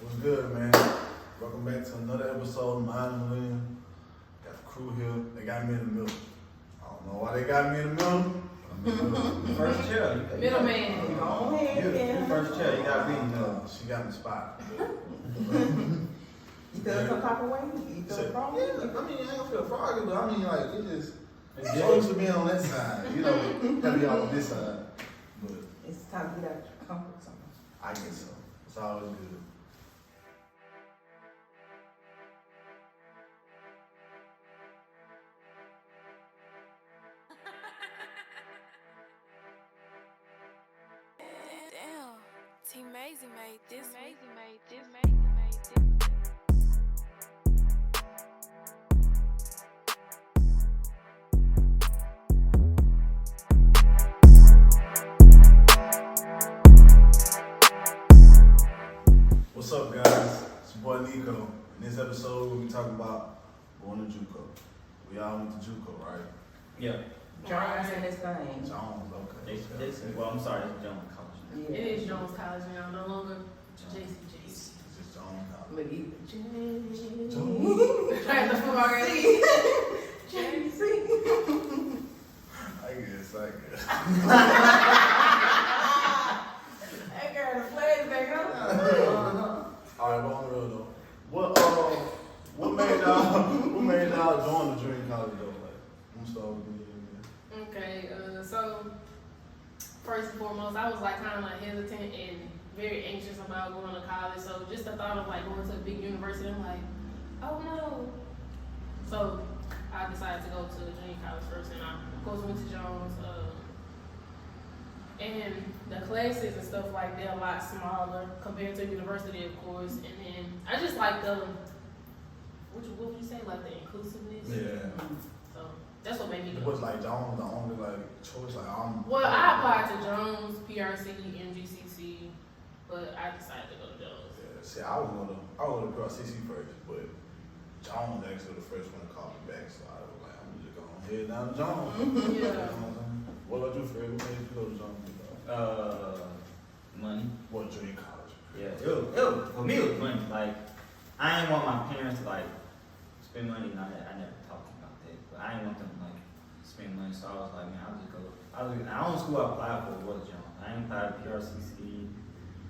What's good, man? Welcome back to another episode of Mind Millennium. Got the crew here. They got me in the middle. I don't know why they got me in the middle. I'm in the middle. First chair. Middleman. Go ahead, First chair, you got me. She got me spot. You feel some type of way? You feel froggy? Yeah, I mean, I don't feel froggy, but I mean, like, it just, it's supposed to be on that side. You know, gotta be all on this side. But It's time to get out of your comfort zone. I guess so. It's always good. Damn, Team Maisie made this. What's up, guys? It's your boy Nico. In this episode, we'll be talking about going to JuCo. We all went to JuCo, right? Yeah. Jones in this thing. Jones, okay. Well, I'm sorry, it's Jones College. Yeah. It is Jones College now, no longer JCJ. It's just Jones now. But either James. Trying to put already. JC. I guess. That girl, the flag back up. All right, but on the real though, what made y'all join the junior college though? Like, I'm gonna start with you. Okay, so first and foremost, I was like kind of like hesitant and very anxious about going to college. So just the thought of like going to a big university, I'm like, oh no. So I decided to go to the junior college first, and I of course went to Jones. And the classes and stuff like they're a lot smaller compared to university, of course. And then I just like the what would you say, like the inclusiveness? Yeah. So that's what made me It go. was like Jones the only like choice. Like Well, I applied to Jones, PRC, MGCC, but I decided to go to Jones. Yeah, see, I was gonna go to CC first, but Jones actually the first one to call me back, so I was like, I'm just gonna head down to Jones. Yeah. You know what I'm saying? What about you, Fred? What made you go to Jones? Money. What junior college? Yeah, for me, it was money. Like, I didn't want my parents to, like, spend money. I never talked about that. But I didn't want them to, like, spend money. So I was like, man, I'll just go. The only school I applied for was Jones. I didn't apply to PRCC.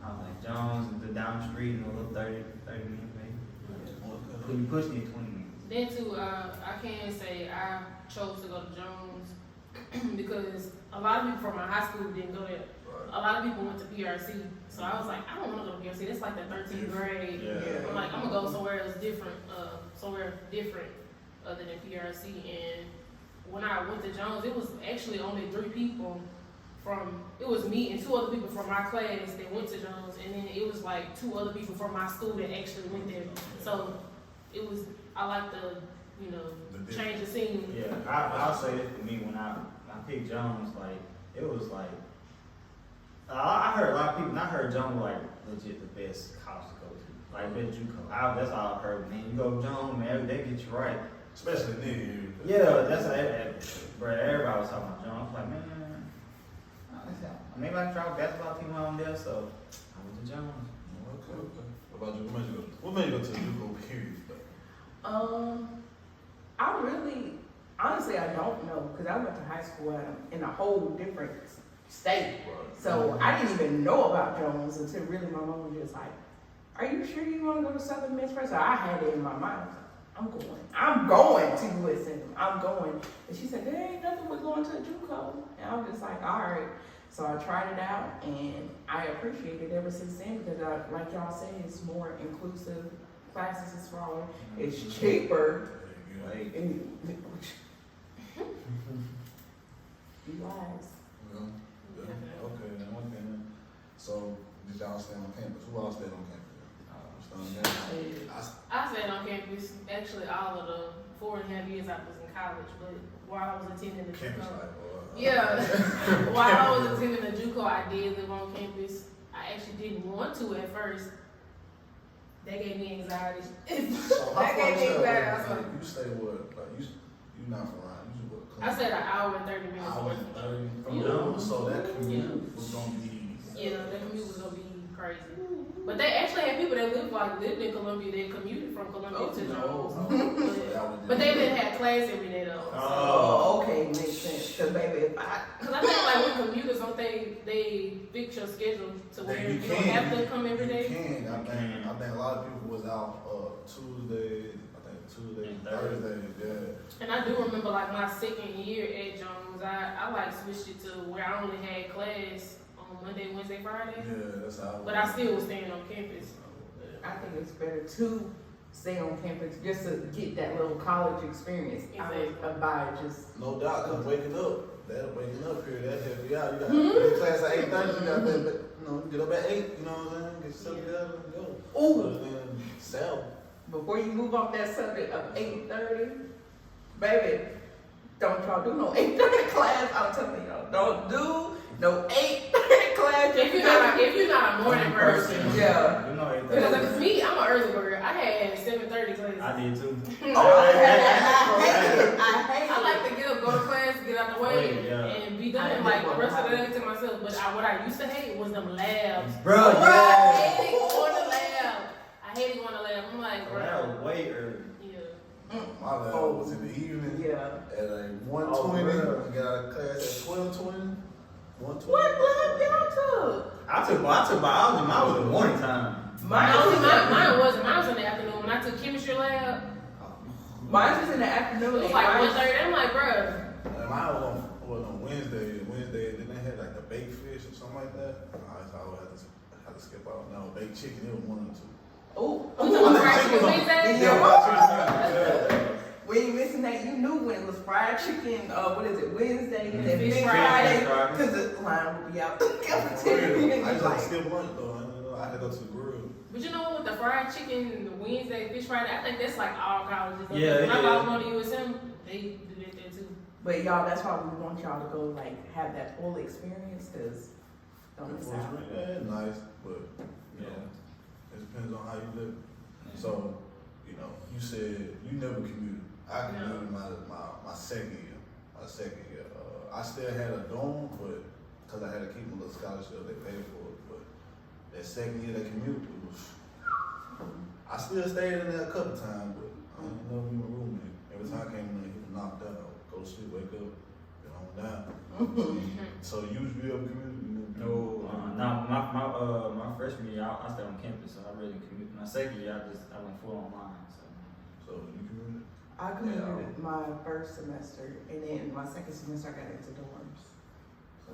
I was like, Jones, the down the street, and a little 30 minutes, maybe. You pushed me 20 minutes. Then too, I can say I chose to go to Jones because a lot of people from my high school didn't go there. A lot of people went to PRC, so I was like, I don't want to go to PRC. That's like the 13th grade. Yeah. I'm like, I'm gonna go somewhere else different, somewhere different other than PRC. And when I went to Jones, it was actually only 3 people it was me and 2 other people from my class that went to Jones, and then it was like 2 other people from my school that actually went there. So it was, I like the, change the scene. Yeah, I'll say this for me when I picked Jones, like, it was like, I heard a lot of people, and I heard Jones was like legit the best college to go to. Like, best JuCo. That's all I heard. Man, you go to Jones, man, they get you right. Especially near. Yeah, that's bro, everybody was talking about Jones. I was like, man, maybe I tried basketball team on there, so I went to Jones. Okay. What about you? What made you go to JuCo period? I really, honestly, I don't know, because I went to high school in a whole different state. So I didn't even know about Jones until really my mom was just like, are you sure you want to go to Southern Miss first? So I had it in my mind. I'm going to listen. I'm going. And she said, there ain't nothing with going to a JuCo. And I was just like, all right. So I tried it out, and I appreciate it ever since then because, like y'all said, it's more inclusive. Classes is smaller. It's cheaper. Like, And you lies. okay, then. So, did y'all stay on campus? Who all stayed on campus? I stayed on campus actually all of the 4.5 years I was in college, but while I was attending the Campus JuCo, life. while I was attending the JuCo, I did live on campus. I actually didn't want to at first. That gave me anxiety. So That gave me anxiety. I was like, like, you stay what? Like you not from around. You what? I said an hour and 30 minutes. Hour and 30 from Yeah. Jones. So that commute Yeah. was gonna be. Yeah, that commute was gonna be crazy. But they actually had people that lived like lived in Columbia, they commuted from Columbia to Jones. No. But they didn't have class every day though. Oh, okay, makes sense. Cause baby, if I Cause I think like with commuters, don't they fix your schedule to where you don't have to come every day? You can. I think a lot of people was out Tuesday, Thursday, yeah. And I do remember like my second year at Jones, I like switched it to where I only had class on Monday, Wednesday, Friday. Yeah, that's how. But I still was staying on campus. I think it's better to stay on campus just to get that little college experience. Exactly. I would buy just. No doubt, cause waking up here, that help you out. You got to class at 8:30. You got to get up at 8. You know what I'm saying? Get yourself together and go. Ooh. But then sell. Before you move off that subject of 8:30, baby, don't y'all do no 8:30 class. I'm telling y'all, don't do no 8:30 class. If you're not a morning person, yeah. You know because everything. me, I'm an early bird. I had 7:30 class. I did too. I hate it. I like to get up, go to class, get out the way, Yeah. and be done. Like the rest of the day to myself. But what I used to hate was them labs. Bro, I yeah. hated going to lab. I hated going to lab. I'm like, bro. That was way early. Yeah. My lab was in the evening Yeah. at like 1:20. Oh, I got out of class at 12:20. 1:20. What lab y'all took? I took biology. Mine was the morning time. Mine wasn't. Mine was in the afternoon. When I took chemistry lab, Mine was in the afternoon. it was like 1:30. I'm like, bro. And mine was on Wednesday. Then they had like the baked fish or something like that. I always had to skip out. No, baked chicken. It was one or two. Oh, We took fried chicken Wednesday. Yeah. we ain't missing that. You knew when it was fried chicken. What is it? Wednesday and then Fish Fish Friday. Friday. Because the line would be out. I Cafeteria. just had to skip lunch though. I had to go to the grill. But you know what? The fried chicken, the Wednesday, Fish Friday, I think that's like all colleges. Yeah, When I yeah. was going to USM, they do that there too. But y'all, that's why we want y'all to go like have that full experience. Cause don't miss out. Yeah, it's nice, but you know, it depends on how you live. So, you know, you said you never commuted. I commuted my second year. I still had a dorm, but because I had to keep my little scholarship, they paid for it. But that second year, that commute, it was. I still stayed in there a couple times, but I didn't know we were roommate. Every time I came in there, he was knocked out. Go to sleep, wake up, get on down. So you was real commute? No, my freshman year, I stayed on campus, so I really didn't commute. My second year, I went full online. So you commuted? I commuted my first semester, and then my second semester I got into dorms. So.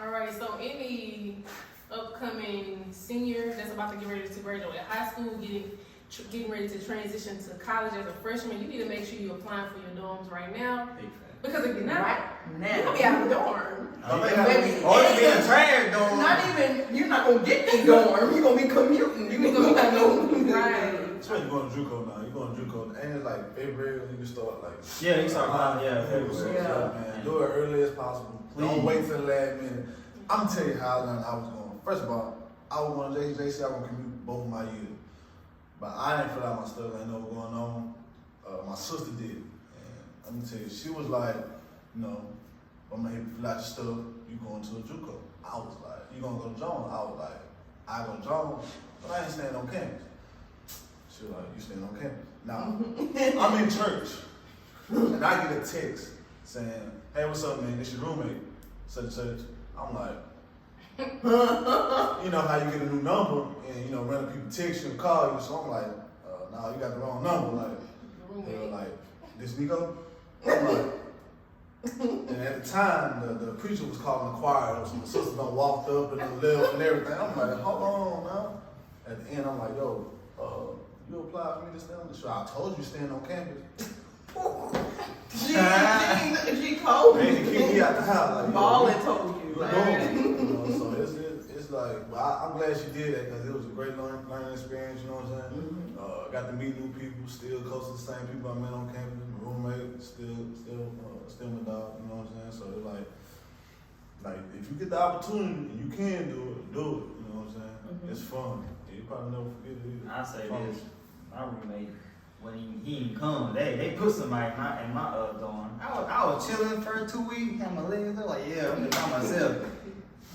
All right, so any upcoming senior that's about to get ready to graduate high school, getting ready to transition to college as a freshman, you need to make sure you're applying for your dorms right now. Big fan. Because if you're not, Right now. you're gonna be out of the dorm. Baby, Or it's being trash, though. Not even, you're not gonna get the dorm. You're gonna be commuting. You're gonna be no. Right. Especially going to JuCo now. You're going to JuCo, and it's like February when you start like. Yeah, you start applying, yeah, February. February. Yeah. Man, do it early as possible. Please. Don't wait till the last minute. I'm gonna tell you how I learned I was going. First of all, I was going to JC. I was going to commute both of my years, but I didn't fill out my stuff. I didn't know what was going on. My sister did, and I'm gonna tell you, she was like, you know, I'm gonna help you fill out your stuff. You going to a JuCo? I was like, you gonna go to Jones? I was like, I go to Jones, but I ain't staying on campus. She was like, you staying on campus? Now, I'm in church, and I get a text saying, hey, what's up, man? It's your roommate, such and such. I'm like, you know how you get a new number, and, you know, random people text you and call you, so I'm like, nah, you got the wrong number. Like, they were like, this Nico? I'm like, and at the time, the preacher was calling the choir, so my sister done walked up and done left and everything. I'm like, hold on now. At the end, I'm like, yo, you applied for me to stay on the show. I told you staying on campus. She told Man, to me. keep me out the house. Like, Ballin' told you. You Like, know, so it's like, well, I'm glad she did that because it was a great learning experience, you know what I'm saying? Got to meet new people, still close to the same people I met on campus, my roommate, still my dog, you know what I'm saying? So it's like if you get the opportunity and you can do it, you know what I'm saying? It's fun. You probably never forget it either. I say this, my roommate, when he didn't come, they put somebody in my dorm. I was chilling for 2 weeks, had my legs up, like, yeah, I'm just by myself.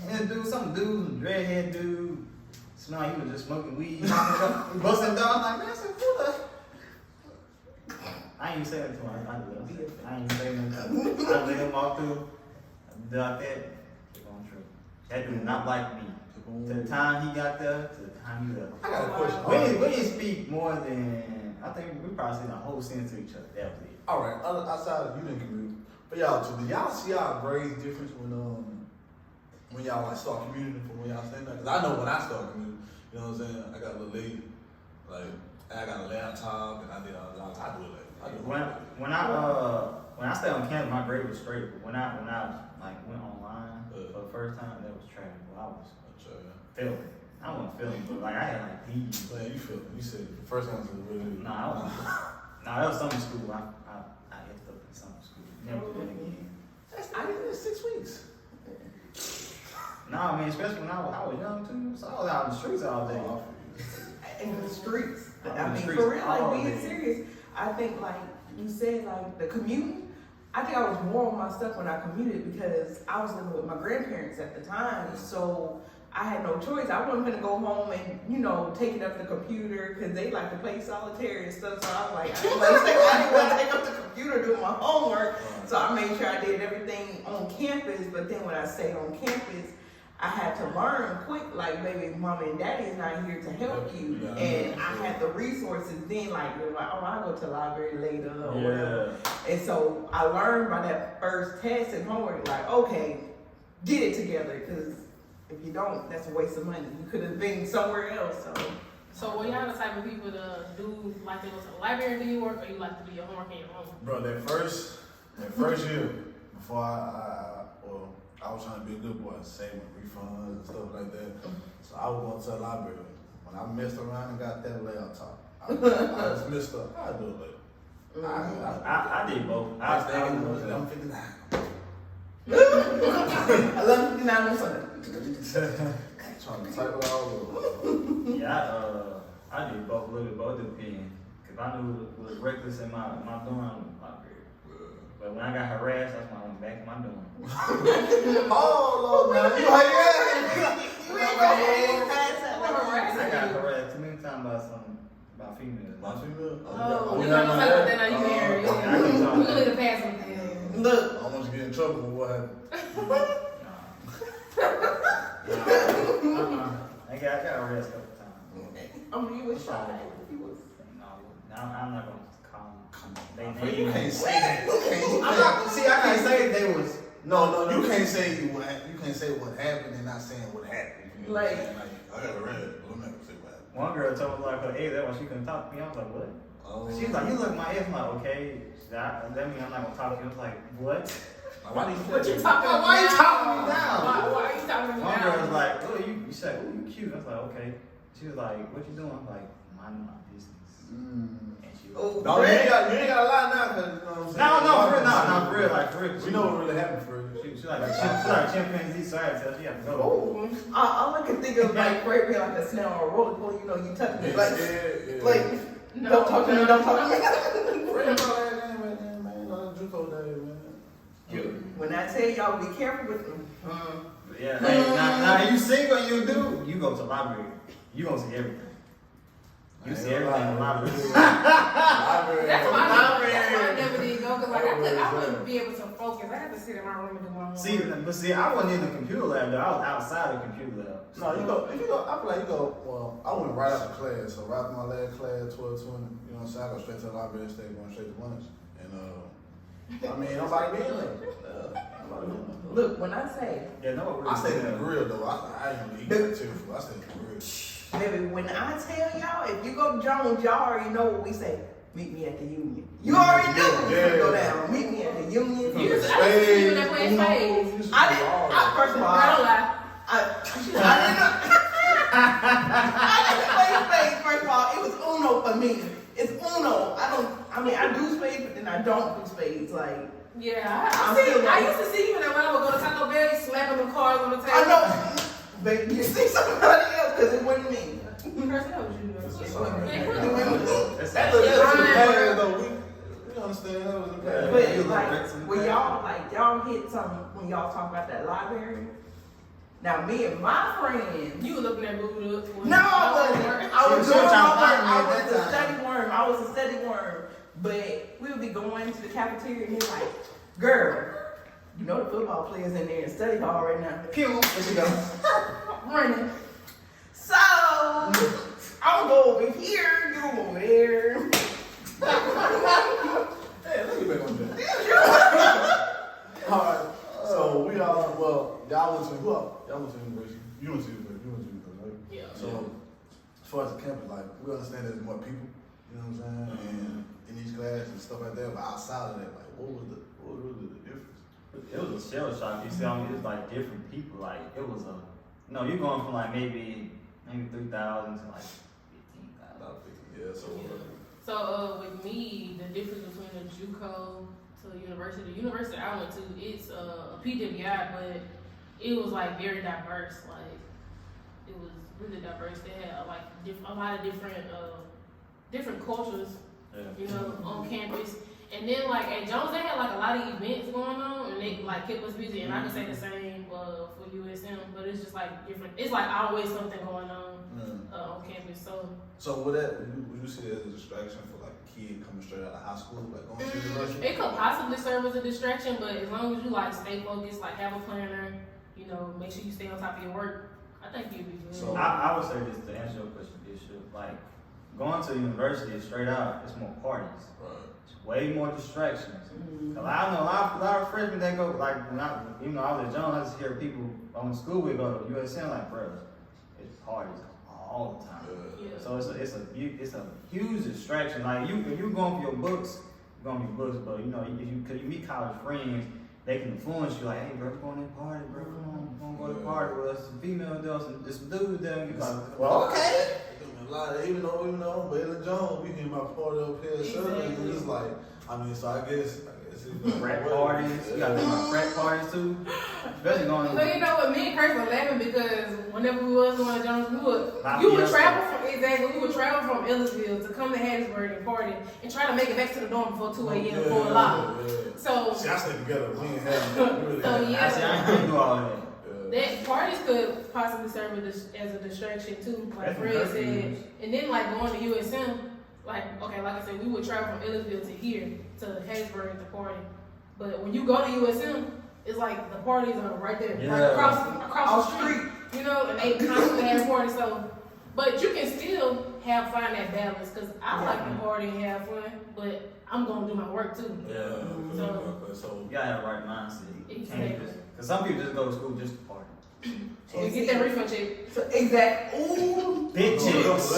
And some dude, dreadhead dude, smelled like he was just smoking weed. We busting down. I'm like, man, I said, who the? I ain't even say that to him. I ain't even say nothing to him. I let him walk through. I did like that. Keep on true. That dude not like me. To the time he got there, to the time he left. I got a question. We didn't speak more than, I think we probably said a whole sentence to each other. That was it. All right, outside of you didn't commute, but y'all too. Do y'all see y'all grades difference when y'all like start commuting from when y'all staying there? Cause I know when I started commuting, you know what I'm saying? I got a little late, like I got a laptop and I did all the jobs. I do it late. When I stayed on campus, my grade was straight. But when I like went online for the first time, that was trash. Well, I was failing. I wasn't failing, but like I had like D's. Man, you feel it. You said the first time was really. Nah, that was summer school. I ended up in summer school. Never did it again. I did it in 6 weeks. Nah, I mean, especially when I was young too. So I was out in the streets all day. In the streets. In I the mean, streets for real, all like being day. serious. I think like you said, like the commuting. I think I was more on my stuff when I commuted because I was living with my grandparents at the time. So I had no choice. I wasn't gonna go home and, take it up the computer because they like to play solitaire and stuff. So I was like, I didn't want to take up the computer doing my homework. So I made sure I did everything on campus. But then when I stayed on campus, I had to learn quick, like, baby, mom and daddy is not here to help you. Yeah. And I had the resources then, like, I'll go to the library later or whatever. And so I learned by that first test and homework, like, okay, get it together, because if you don't, that's a waste of money. You could have been somewhere else. So were y'all the type of people to do, like, to go to the library and do your work, or you like to do your homework in your home? Bro, that first year before I was trying to be a good boy, saving refunds and stuff like that. So I was going to the library. When I messed around and got that laptop, I was messed up. I do it later. I did both. I was thinking it was 11:59. 11:59 on Sunday. Trying to type it all over. Yeah, I did both, a little bit, both depend. Cause I knew it was reckless in my dorm library. But when I got harassed, that's when I went back in my dorm. Oh, Lord, now you like I got harassed too many times about females. My female? Oh, we don't talk about that now, you married. We gonna need to pass on that. Look. I want you to get in trouble with what happened. I got harassed a couple times. I mean, you was shy. No, I'm not gonna call them. You can't say that. I can't say they was. No, you can't say you can't say what happened and not saying what happened. You know what I'm saying? I got arrested, but I'm not gonna say what happened. One girl told me like her ex that when she couldn't talk to me. I was like, what? She was like, you look at my ex. I'm like, okay. That means I'm not gonna talk to you. I was like, what? Why do you What you talking about? Why you talking me down? Why are you talking me One down? girl was like, oh, you said, oh, you cute. I was like, okay. She was like, what you doing? I was like, minding my business. And she was No, you ain't got a lie now, cause you know what I'm saying. no, for real, no, for real, like for real. We know what really happened for real. She like a chimpanzee, so I had to tell she had to go. Oh, all I can think of like Fred like a snail or a roller coaster. You touch me like, don't talk to me, don't talk to me. Fred, man, JuCo day, man. When I tell y'all be careful with them. Yeah, hey, now you single and you do, you go to the library. You gonna see everything. You see everything in the library. That's why I never did go, because like I wouldn't be able to focus. I had to sit in my room and do my homework. See, I wasn't in the computer lab though. I was outside the computer lab. No, you go. I feel like you go. Well, I went right out of class. So right after my last class, 12:20. You know what I'm saying? I go straight to the library instead of going straight to lunch. And I mean, nobody being there. Look, when I say, Yeah, no. I stayed in the grill though. I ain't really eat that too. I stayed in the grill. baby, when I tell y'all, if you go to Jones, y'all already know what we say. Meet me at the Union. You already knew it was gonna go down. Meet me at the Union. I used to see you in that playing spades. First of all, Don't lie. I didn't play spades. First of all, it was Uno for me. It's Uno. I do spades, but then I don't do spades. Like, Yeah, I used to see you in that when I would go to Taco Bell, slapping the cards on the table. I know, but you see somebody else because it wasn't me. Person, that was you. That's That was bad though. We understand that was bad. But like, when y'all hit something when y'all talk about that library, Now, me and my friends. You were looking at moving up. No, I wasn't. I was She was doing trying to my find me work. at I was that a time. study worm. I was a study worm. But we would be going to the cafeteria and he's like, girl, you know the football players in there in study hall right now. Pew, there she goes. Running. So, I'll go over here, you go over there. Hey, let's get back on that. Alright, so we all, well, y'all went to, who else? Y'all went to university. You went to university, right? Yeah. So, as far as the campus, like, we understand there's more people, you know what I'm saying? And in each class and stuff like that, but outside of that, like, what was the difference? It was a shell shock. You see, I mean, it was like different people. Like it was a, you're going from like maybe 3,000 to like 15,000. About 50, yeah, so, So with me, the difference between a JuCo to a university, the university I went to, it's a PWI, but it was like very diverse. Like it was really diverse. They had like a lot of different cultures, you know, on campus. And then like at Jones, they had like a lot of events going on, and they like kept us busy. And I can say the same for USM, but it's just like different. It's like always something going on on campus. So would you see it as a distraction for like a kid coming straight out of high school, like going to university? it could possibly serve as a distraction, but as long as you like stay focused, like have a planner, make sure you stay on top of your work, I think you'll be good. So- I would say this to answer your question, Bishop. Like going to university straight out, it's more parties. Right. Way more distractions. Cause I know a lot of freshmen that go like when I was at Jones, I just hear people on the school we go to USM like, bro, it's parties all the time. Yeah. So it's a huge distraction. Like if you're going for your books, you're going for your books, but if you meet college friends, they can influence you like, hey bro, we're going to the party, bro, come on, we're gonna go to the party with us, some females there, some dudes there, and you're like, well, okay. A lot of, even though Baylor Jones, we came out party up here, and it's like, so I guess it's Frat parties, you gotta think about frat parties too. Especially going So you know what, me and Chris were laughing because whenever we was going to Jones, Not you would fiesta. travel from Ellisville to come to Hattiesburg and party and try to make it back to the dorm before 2 a.m. Yeah, before a lot. yeah. So See, I stayed together. We ain't had really So, had- yeah. I see, I ain't do all of that. that parties could possibly serve as a distraction too, like That's Fred curfews. said. And then like going to USM, like I said, we would travel from Ellisville to here to Hattiesburg to party. But when you go to USM, it's like the parties are right there, like Yeah. across the street, and they constantly have parties. So, but you can still find that balance because I like to party and have fun, but I'm gonna do my work too. Yeah. So You gotta have the right mindset. You can't Exactly. cause some people just go to school just to party. So we get that refund check. So exactly. Ooh. Big I know a chicks.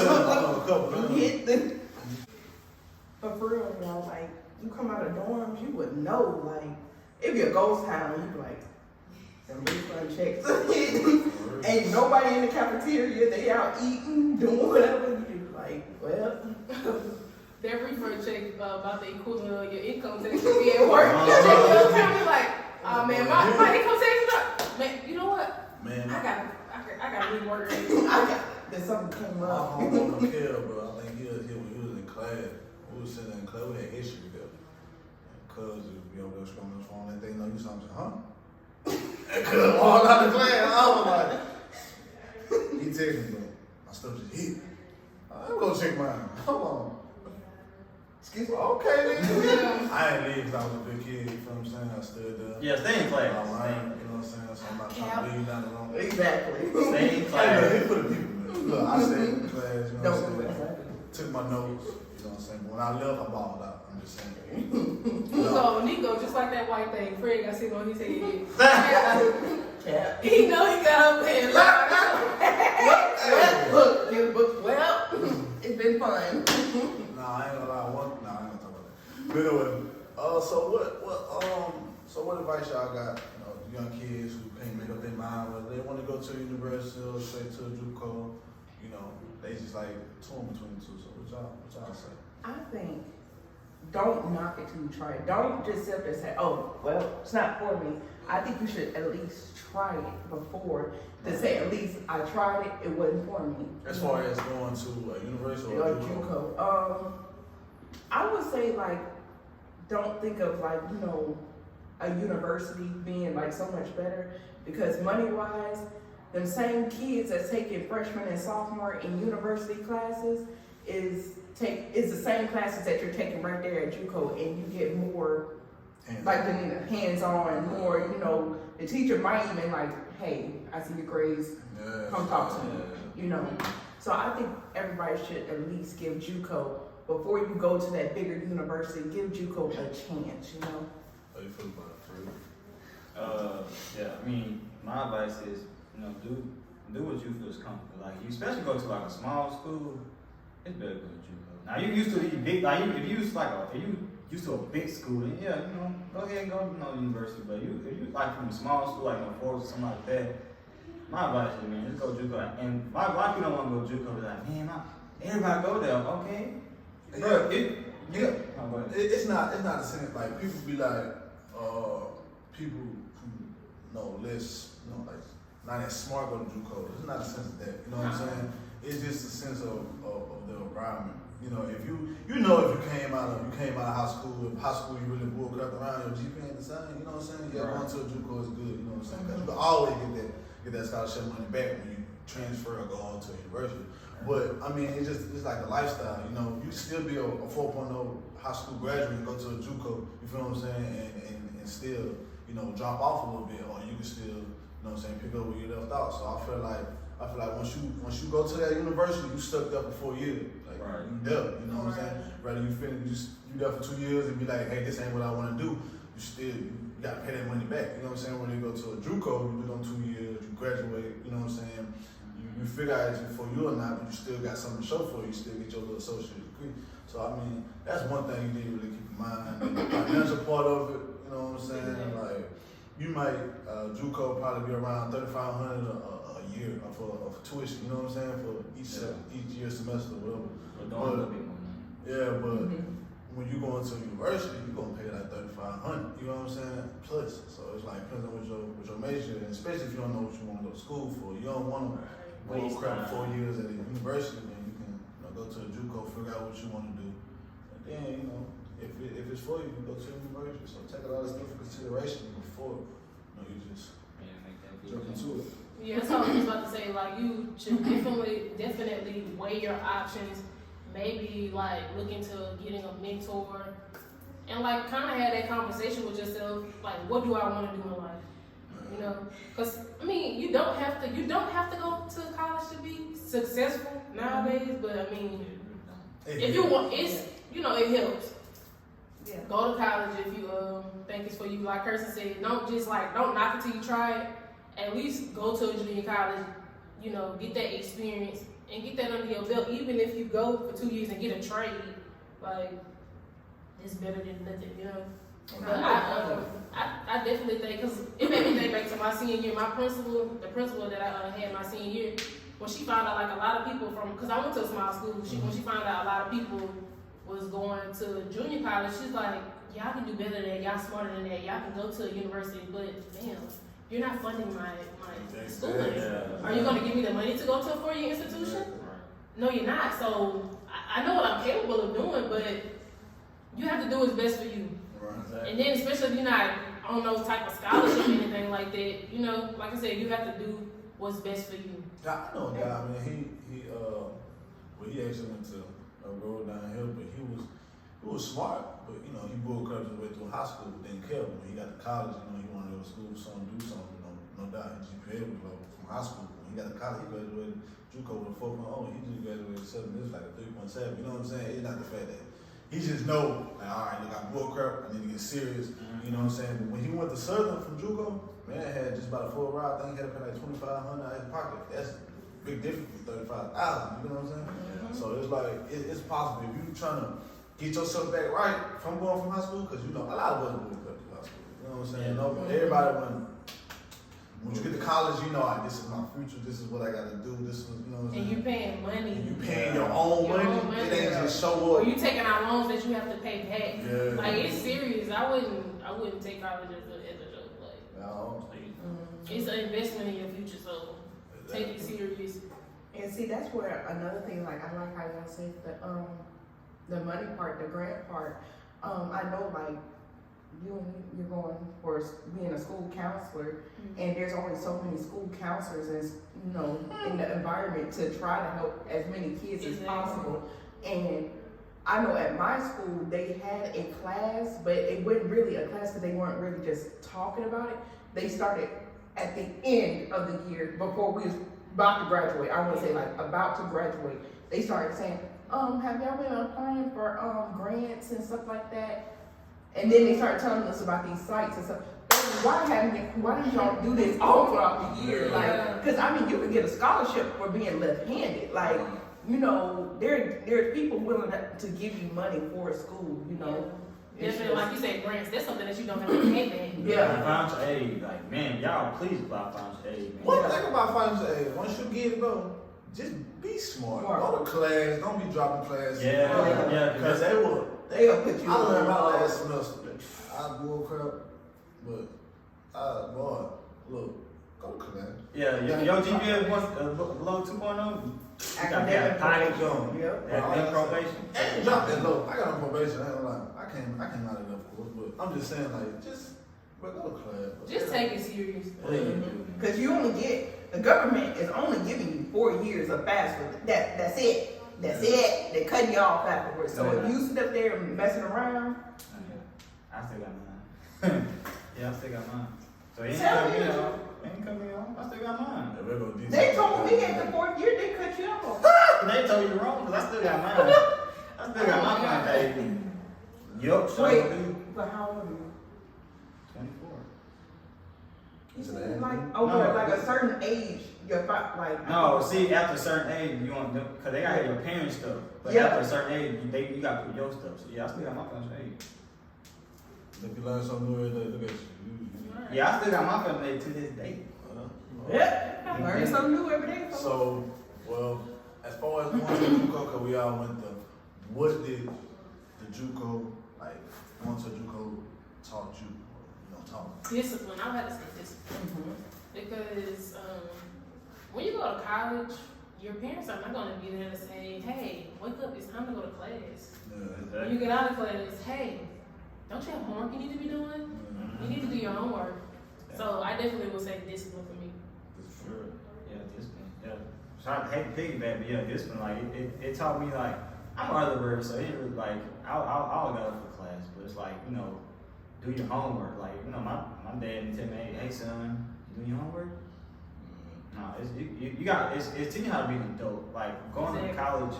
couple. You hit the. But for real, y'all, like, you come out of dorms, you would know, like, it'd be a ghost town, you'd be like, some refund checks. Ain't nobody in the cafeteria, they out eating, doing whatever. You be like, well, That refund check about the equivalent of your income tax to be at work. You're kind of like, oh man, my income tax is up. Man, you know what? Man, I got to rework it. there's something came my up. homeboy don't care, bro. I think he was when he was in class. We was sitting in class, we had history together. And cuz we over there scrumming his phone and they know you something, huh? And cuz walked out the class, I was like, he texted me, bro, my stuff just hit. I'm gonna check mine. Hold on. Excuse me, okay, nigga. I ain't leave because I was a good kid, you feel what I'm saying? I stood there. Yeah, stay in class. You know what I'm saying? So I'm not trying to leave you down the wrong way. Exactly. Stay in Hey, class. look, he put the people, man. Look, I stayed in class, you know what I'm Don't do saying? it. Took my notes, you know what I'm saying? But when I left, I balled out. I'm just saying. Nico, just like that white thing, Fred got sitting on his head. Cap. He know he got up there. Well, it's been fun. Nah, I ain't gonna lie. I ain't gonna talk about that. But anyway, so what advice y'all got? Young kids who can't make up their mind whether they want to go to university or straight to a JuCo. They just like torn between the two. So what y'all say? I think don't knock it till you try it. Don't just sit there and say, oh, well, it's not for me. I think you should at least try it before to say, at least I tried it, it wasn't for me. As far as going to a university Or or JuCo. JuCo. I would say, like, don't think of, like, a university being, like, so much better. Because money-wise, them same kids that's taking freshman and sophomore in university classes is the same classes that you're taking right there at JuCo, and you get more like the hands-on, more, you know, the teacher might even like, hey, I see your grades, come talk to me, you know. So I think everybody should at least give JuCo, before you go to that bigger university, give JuCo a chance, you know. How you feel about it, Yeah, I mean, my advice is, you know, do what you feel is comfortable. Like, you especially go to like a small school, it's better to go to JuCo. Now, you used to these big, like, if you used to a big school, then yeah, you know, go ahead and go to university. But if you like from a small school, like Forest or something like that, my advice is, man, just go JuCo. And a lot of people don't want to go JuCo. They're like, man, everybody go there, okay? It's not the same. Like, people be like, people who know less, you know, like not as smart go to JuCo. It's not a sense of that. You know what I'm saying? It's just a sense of the environment. You know, if you came out of high school, if high school you really bulled up around, your GPA ain't the same. You know what I'm saying? Yeah, going to a JuCo is good. You know what I'm saying? Because you can always get that scholarship money back when you transfer or go on to a university. But I mean, it's like a lifestyle. You know, you can still be a 4.0 high school graduate and go to a JuCo. You feel what I'm saying? And still, you know, drop off a little bit, or you can still, you know what I'm saying, pick up where you left off. So I feel like once you go to that university, you stuck there for 4 years. Like, right. You there, you know what I'm saying? Rather you finish, you there for 2 years and be like, hey, this ain't what I want to do. You gotta pay that money back. You know what I'm saying? When you go to a JuCo, you do on 2 years, you graduate. You know what I'm saying? You figure out if for you or not, but you still got something to show for it. You still get your little associate degree. So I mean, that's one thing you need to really keep in mind. And the financial part of it, you know what I'm saying? Like, you might JuCo probably be around $3,500 a year for tuition. You know what I'm saying? For each year semester, whatever. But when you go into university, you're gonna pay like $3,500. You know what I'm saying? Plus, so it's like depends on what your major, and especially if you don't know what you want to go to school for. You don't want to go crap 4 years at a university, then you can go to a JuCo, figure out what you want to do, and then if it's for you, you go to a university. So take all this stuff into consideration before you just jump into it. Yeah, that's what I was just about to say. Like, you should definitely weigh your options. Maybe like look into getting a mentor, and like kind of have that conversation with yourself. Like, what do I want to do in life? You know, because I mean, you don't have to go to college to be successful nowadays. But I mean, if you want, it helps. Yeah. Go to college if you think it's for you. Like Kirsten said, don't knock it till you try it. At least go to a junior college. You know, get that experience. And get that under your belt, even if you go for 2 years and get a trade, like, it's better than nothing, you know? But I definitely think, because it made me think back to my senior year. The principal that I had my senior year, when she found out, like, a lot of people because I went to a small school, when she found out a lot of people was going to junior college, she's like, y'all can do better than that, y'all smarter than that, y'all can go to a university, but damn, you're not funding my schooling. Are you going to give me the money to go to a 4-year institution? No, you're not. So I know what I'm capable of doing, but you have to do what's best for you. Right. And then especially if you're not on no type of scholarship or anything like that, you know, like I said, you have to do what's best for you. I know a guy. I mean, he actually went to a road down here, but he was smart. But you know, he bull crushed his way through high school, didn't care. When he got to college, you know, he wanted to go to school, do something. No doubt, his GPA was low from high school. When he got to college, he graduated JuCo with a 4.0. He just graduated 7. This is like a 3.7. You know what I'm saying? It's not the fact that he just know, like, all right, look, I bull crap. I need to get serious. You know what I'm saying? But when he went to Southern from JuCo, man had just about a full ride. I think he had to pay like $2,500 out of his pocket. That's a big difference from $35,000. You know what I'm saying? So it's like it's possible if you trying to get yourself back right from going from high school, because you know a lot of us bull crap to high school. You know what I'm saying? No, everybody when you get to college, you know, this is my future. This is what I got to do. This is, you know what I'm saying? And you paying money. And you paying your own money. It ain't just show Or up. you taking out loans that you have to pay back. Yeah. Like, it's serious. I wouldn't take college as a joke. Like, No. it's an investment in your future, so take it serious. And see, that's where another thing, like, I like how y'all said the money part, the grant part. I know, like, you're going for being a school counselor, and there's only so many school counselors as in the environment to try to help as many kids as possible. And I know at my school they had a class, but it wasn't really a class because they weren't really just talking about it. They started at the end of the year before we was about to graduate. I want to say like about to graduate. They started saying, have y'all been applying for grants and stuff like that? And then they started telling us about these sites and stuff. Why didn't y'all do this all throughout the year? Like, because I mean, you could get a scholarship for being left-handed. Like, there's people willing to give you money for a school. Definitely, like you said, grants. That's something that you don't have to pay back. Yeah, financial aid, like man, y'all please apply financial aid, man. One thing about financial aid, once you get it though, just be smart. Go to class, don't be dropping class. Yeah, because they'll put you. I learned my last semester. I blew a crap, but boy, look, go to class. Yeah, your GPA was below 2.0. Academic probation. Yep. Academic probation. And drop that low. I got on probation. I ain't gonna lie. I came out of it, of course, but I'm just saying, like, go to class. Just take it serious. Because the government is only giving you 4 years of FAFSA. That's it. They're cutting you off afterwards. So if you sit up there messing around, I still got mine. I still got mine. So ain't coming on. I still got mine. They told me at the 4th year they cut you off. They told you wrong because I still got mine. I still got my mine, baby. Yup. Wait, but how old are you? 24. Like a certain age, you're like. No, see, after a certain age, you want them because they got your parents' stuff. But after a certain age, you got to put your stuff. So I still got my financial aid. If you learn something new every day, look at you. I still got my family to this day. Yeah, learn something new every day. So, as far as going to JuCo, because we all went there, what did the JuCo, like, going to JuCo taught you? Discipline. I would have to say discipline. Because when you go to college, your parents are not going to be there to say, hey, wake up, it's time to go to class. When you get out of class, hey, don't you have homework you need to be doing? You need to do your homework. So I definitely would say discipline for me. For sure. Yeah, discipline. Yeah. So I hate to piggyback, but discipline. Like it taught me like I'm an early bird, so it ain't really like I'll go for class, but it's like do your homework. Like my dad would tell me, hey son, you doing your homework? No, it's teaching you how to be an adult. Like going to college,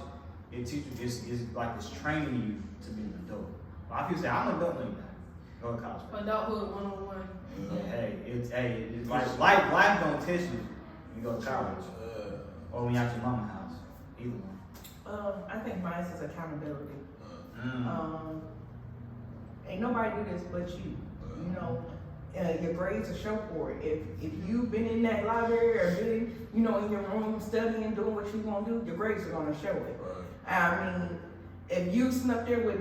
it teaches it's training you to be an adult. A lot of people say I'm an adult, no, you're not. Go to college. Adulthood 101. It's like life don't test you when you go to college or when you're at your mama's house. Either one. I think mine is accountability. Ain't nobody do this but you. Your grades will show for it. If you've been in that library or been, in your room studying, doing what you want to do, your grades are gonna show it. Right. I mean, if you sitting up there with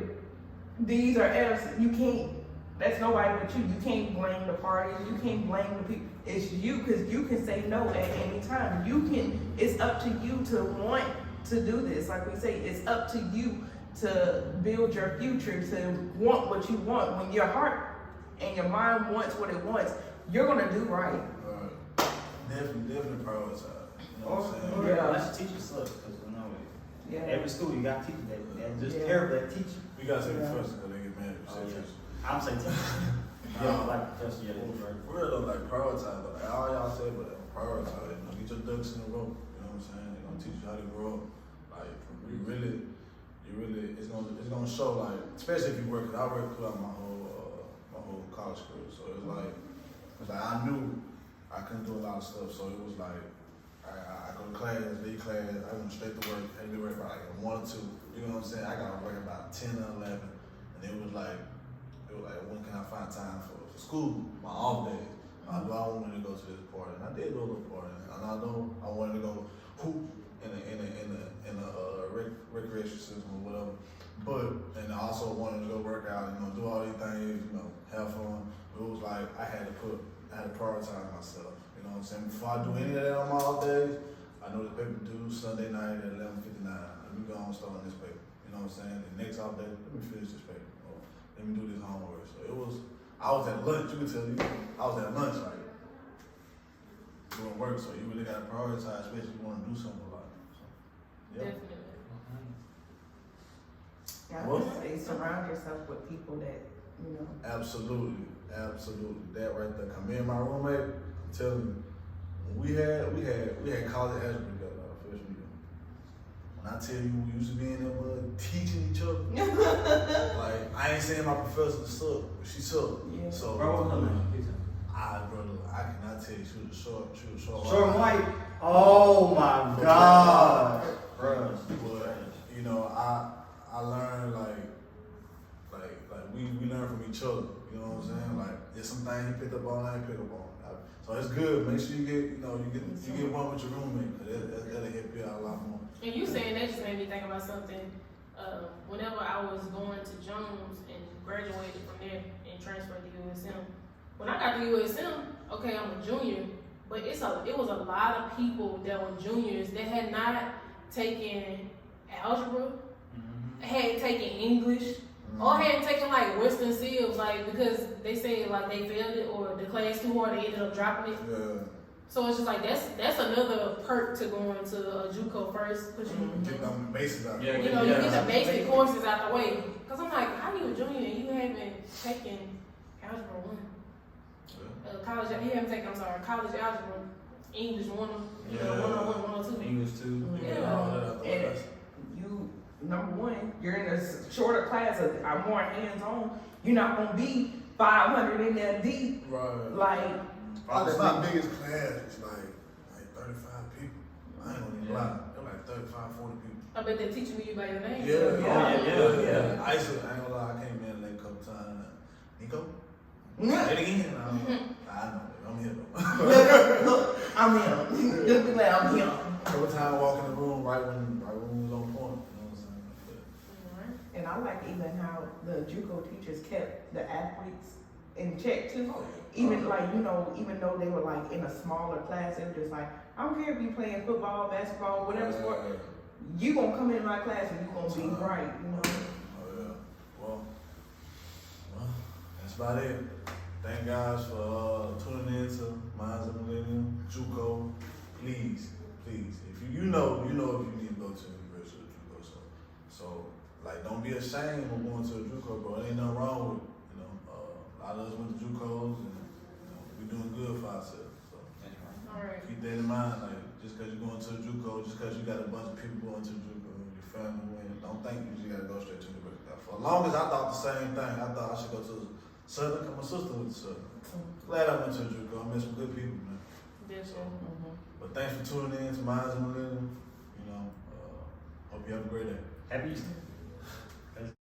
D's or F's, you can't. That's nobody but you. You can't blame the parties. You can't blame the people. It's you, because you can say no at any time. It's up to you to want to do this. Like we say, it's up to you to build your future, to want what you want. When your heart and your mind wants what it wants, you're gonna do right. Definitely prioritize. You know what I'm saying? Let's teach you stuff, because every school you got teachers that just care of that teacher. You gotta say the first because they get mad if you say I'm saying teacher. I don't like professor yet. For real though, like prioritize. Like all y'all say, but prioritize. Get your ducks in a row. You know what I'm saying? They're gonna teach you how to grow up. Like you really, it's gonna show. Like especially if you work. Cause I worked throughout my whole college career, so it's like I knew I couldn't do a lot of stuff. So it was like I go to class, leave class, I went straight to work. Had to be work by like 1 or 2. You know what I'm saying? I got to work about 10 or 11, and it was like when can I find time for school, my off days? I knew I wanted to go to this party, and I did go to a party, and I know I wanted to go hoop in a recreation system or whatever. And I also wanted to go work out, do all these things, have fun. It was like I had to prioritize myself. You know what I'm saying? Before I do any of that on my off days, I know the paper due Sunday night at 11:59. Let me go on and start on this paper. You know what I'm saying? The next off day, let me finish this paper. Or let me do this homework. So it was I was at lunch. You could tell me. I was at lunch, like doing work. So you really gotta prioritize, especially if you want to do something a lot. So, yeah. Definitely. Yeah, I Well- would say surround yourself with people that, you know. Absolutely. That right there. Come in, my roommate. I'm telling you, when we had college algebra together our freshman year. When I tell you we used to be in there, bud, teaching each other. Like I ain't saying my professor sucked, but she sucked. Yeah. So, Bro, what color is it? brother, I cannot tell you she was short. Short and white. Oh my God, bro. But you know, I learned like we learn from each other. You know what I'm saying? Like there's some things you picked up on, I ain't pick up on. So it's good. Make sure you get one with your roommate. That'll help you out a lot more. And you saying that just made me think about something. Whenever I was going to Jones and graduated from there and transferred to USM, when I got to USM, okay, I'm a junior, but it was a lot of people that were juniors that had not taken algebra, had taken English, or had taken like Western Civ, like because they said like they failed it or the class too hard, they ended up dropping it. Yeah. So it's just like that's another perk to going to a JuCo first, put you Get them basics out. Yeah, you know, you get the basic courses out the way. Cause I'm like, how you a junior and you haven't taken algebra 1? College algebra, English 1, you know, 101, 102. English too. Yeah. And you, number one, you're in a shorter class, are more hands-on. You're not gonna be 500 in there deep. Right. Like, Probably my biggest class is like 35 people. I ain't gonna even lie. They're like 35, 40 people. I bet they're teaching you by your name. Yeah. I ain't gonna lie, I came in late a couple times. Nico? Say it again. I know, I'm here though. look, I'm here. Just be glad I'm here. Couple times walk in the room right when we was on point. You know what I'm saying? And I like even how the JuCo teachers kept the athletes in check too. Even like, you know, even though they were like in a smaller class, they were just like, I don't care if you playing football, basketball, whatever sport, you gonna come in my class and you gonna be bright, you know. Oh yeah. Well, that's about it. Thank guys for tuning in to Minds of Millennium, JuCo. Please, if you know if you need to go to the University of JuCo. So like, don't be ashamed of going to a JuCo, bro. It ain't nothing wrong with it. You know, a lot of us went to JuCos and we doing good for ourselves. So Alright. keep that in mind. Like, just because you're going to a JuCo, just because you got a bunch of people going to a JuCo, your family went, don't think you just gotta go straight to the university. For as long as I thought the same thing, I thought I should go to Southern, because my sister went to Southern. Glad I went to a JuCo. I met some good people, man. Definitely. But thanks for tuning in to Minds of Millennium. You know, hope you have a great day. Happy Easter.